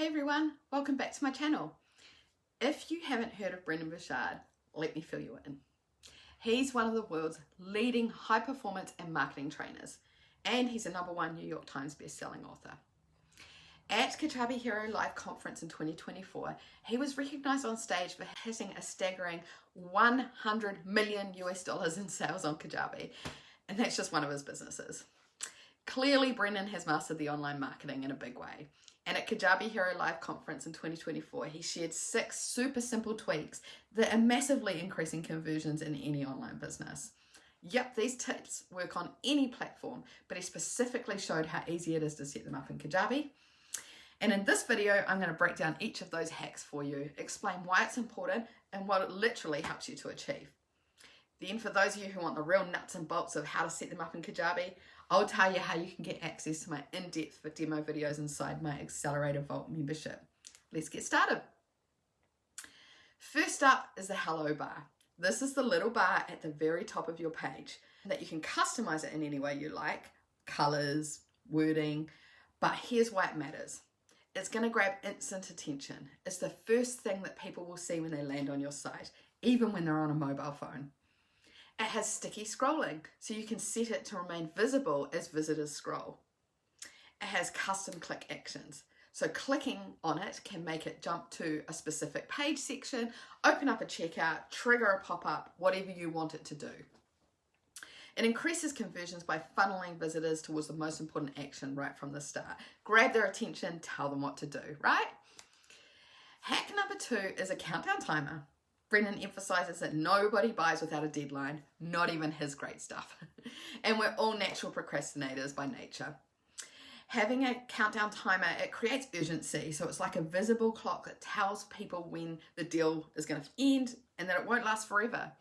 Hey everyone, welcome back to my channel. If you haven't heard of Brendon Burchard, let me fill you in. He's one of the world's leading high performance and marketing trainers, and he's a #1 New York Times best-selling author. At Kajabi Hero Live Conference in 2024, he was recognized on stage for hitting a staggering $100 million in sales on Kajabi, and that's just one of his businesses. Clearly, Brendon has mastered the online marketing in a big way. And at Kajabi Hero Live Conference in 2024, he shared 6 super simple tweaks that are massively increasing conversions in any online business. Yep, these tips work on any platform, but he specifically showed how easy it is to set them up in Kajabi. And in this video, I'm going to break down each of those hacks for you, explain why it's important and what it literally helps you to achieve. Then for those of you who want the real nuts and bolts of how to set them up in Kajabi, I'll tell you how you can get access to my in-depth demo videos inside my Accelerator Vault membership. Let's get started. First up is the Hello bar. This is the little bar at the very top of your page that you can customize it in any way you like, colors, wording, but here's why it matters. It's going to grab instant attention. It's the first thing that people will see when they land on your site, even when they're on a mobile phone. It has sticky scrolling, so you can set it to remain visible as visitors scroll. It has custom click actions, so clicking on it can make it jump to a specific page section, open up a checkout, trigger a pop-up, whatever you want it to do. It increases conversions by funneling visitors towards the most important action right from the start. Grab their attention, tell them what to do, right? Hack number 2 is a countdown timer. Brendon emphasizes that nobody buys without a deadline, not even his great stuff. And we're all natural procrastinators by nature. Having a countdown timer, it creates urgency. So it's like a visible clock that tells people when the deal is going to end and that it won't last forever.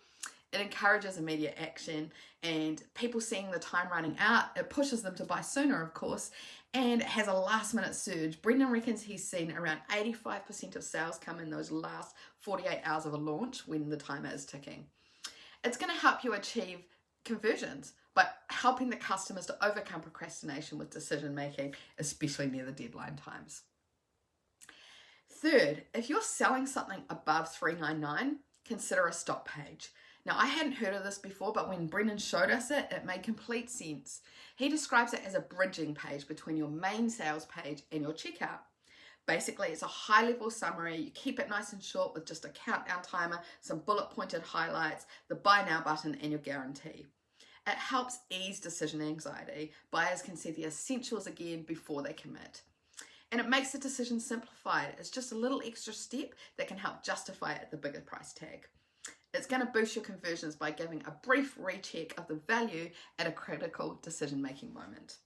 It encourages immediate action, and people seeing the time running out, it pushes them to buy sooner, of course, and it has a last minute surge. Brendon reckons he's seen around 85% of sales come in those last 48 hours of a launch when the timer is ticking. It's going to help you achieve conversions by helping the customers to overcome procrastination with decision making, especially near the deadline times. Third, if you're selling something above $3.99, consider a stock page. Now, I hadn't heard of this before, but when Brendon showed us it, it made complete sense. He describes it as a bridging page between your main sales page and your checkout. Basically, it's a high-level summary. You keep it nice and short with just a countdown timer, some bullet-pointed highlights, the buy now button, and your guarantee. It helps ease decision anxiety. Buyers can see the essentials again before they commit. And it makes the decision simplified. It's just a little extra step that can help justify it at the bigger price tag. It's going to boost your conversions by giving a brief recheck of the value at a critical decision-making moment.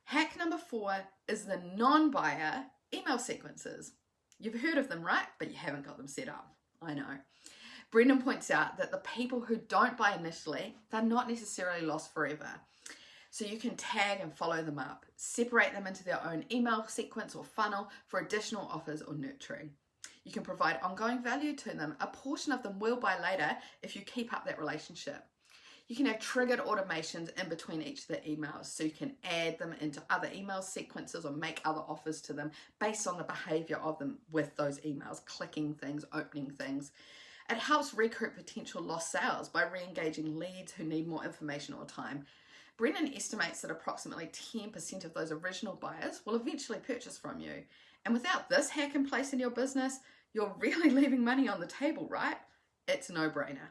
Hack number 4 is the non-buyer email sequences. You've heard of them, right? But you haven't got them set up. I know. Brendon points out that the people who don't buy initially, they're not necessarily lost forever. So you can tag and follow them up, separate them into their own email sequence or funnel for additional offers or nurturing. You can provide ongoing value to them. A portion of them will buy later if you keep up that relationship. You can have triggered automations in between each of the emails, so you can add them into other email sequences or make other offers to them based on the behavior of them with those emails, clicking things, opening things. It helps recoup potential lost sales by re-engaging leads who need more information or time. Brendon estimates that approximately 10% of those original buyers will eventually purchase from you. And without this hack in place in your business, you're really leaving money on the table, right? It's a no-brainer.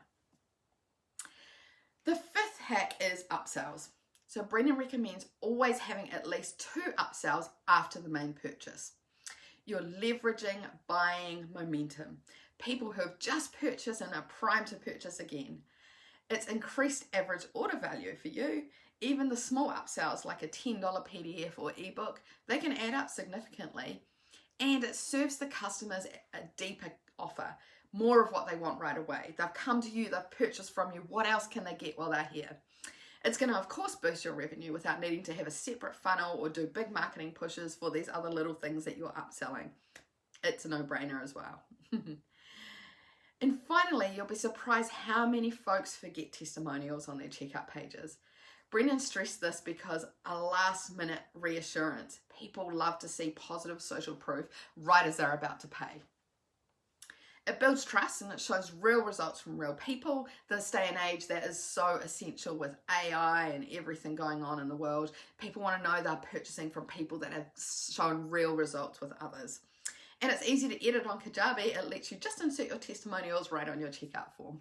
The 5th hack is upsells. So Brendon recommends always having at least 2 upsells after the main purchase. You're leveraging buying momentum. People who have just purchased and are primed to purchase again. It's increased average order value for you. Even the small upsells like a $10 PDF or ebook, they can add up significantly. And it serves the customers a deeper offer, more of what they want right away. They've come to you, they've purchased from you. What else can they get while they're here? It's going to, of course, boost your revenue without needing to have a separate funnel or do big marketing pushes for these other little things that you're upselling. It's a no-brainer as well. And finally, you'll be surprised how many folks forget testimonials on their checkout pages. Brendon stressed this because a last minute reassurance. People love to see positive social proof right as they're about to pay. It builds trust and it shows real results from real people. This day and age, that is so essential with AI and everything going on in the world. People want to know they're purchasing from people that have shown real results with others. And it's easy to edit on Kajabi. It lets you just insert your testimonials right on your checkout form.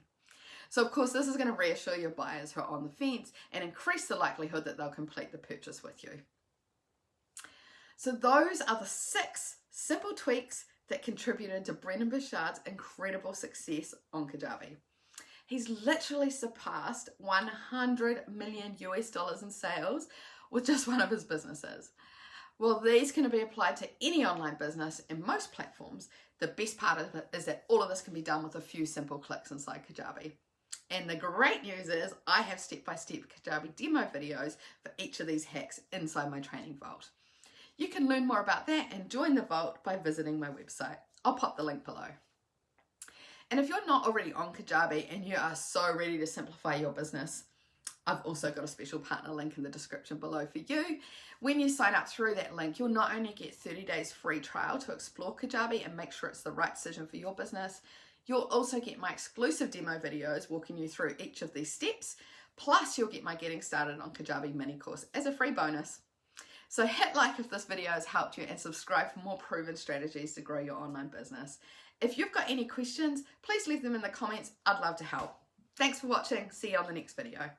So of course, this is going to reassure your buyers who are on the fence and increase the likelihood that they'll complete the purchase with you. So those are the 6 simple tweaks that contributed to Brendon Burchard's incredible success on Kajabi. He's literally surpassed 100 million US dollars in sales with just one of his businesses. Well, these can be applied to any online business and most platforms. The best part of it is that all of this can be done with a few simple clicks inside Kajabi. And the great news is I have step-by-step Kajabi demo videos for each of these hacks inside my training vault. You can learn more about that and join the vault by visiting my website. I'll pop the link below. And if you're not already on Kajabi and you are so ready to simplify your business, I've also got a special partner link in the description below for you. When you sign up through that link, you'll not only get 30 days free trial to explore Kajabi and make sure it's the right decision for your business, you'll also get my exclusive demo videos walking you through each of these steps, plus you'll get my Getting Started on Kajabi Mini Course as a free bonus. So hit like if this video has helped you and subscribe for more proven strategies to grow your online business. If you've got any questions, please leave them in the comments. I'd love to help. Thanks for watching. See you on the next video.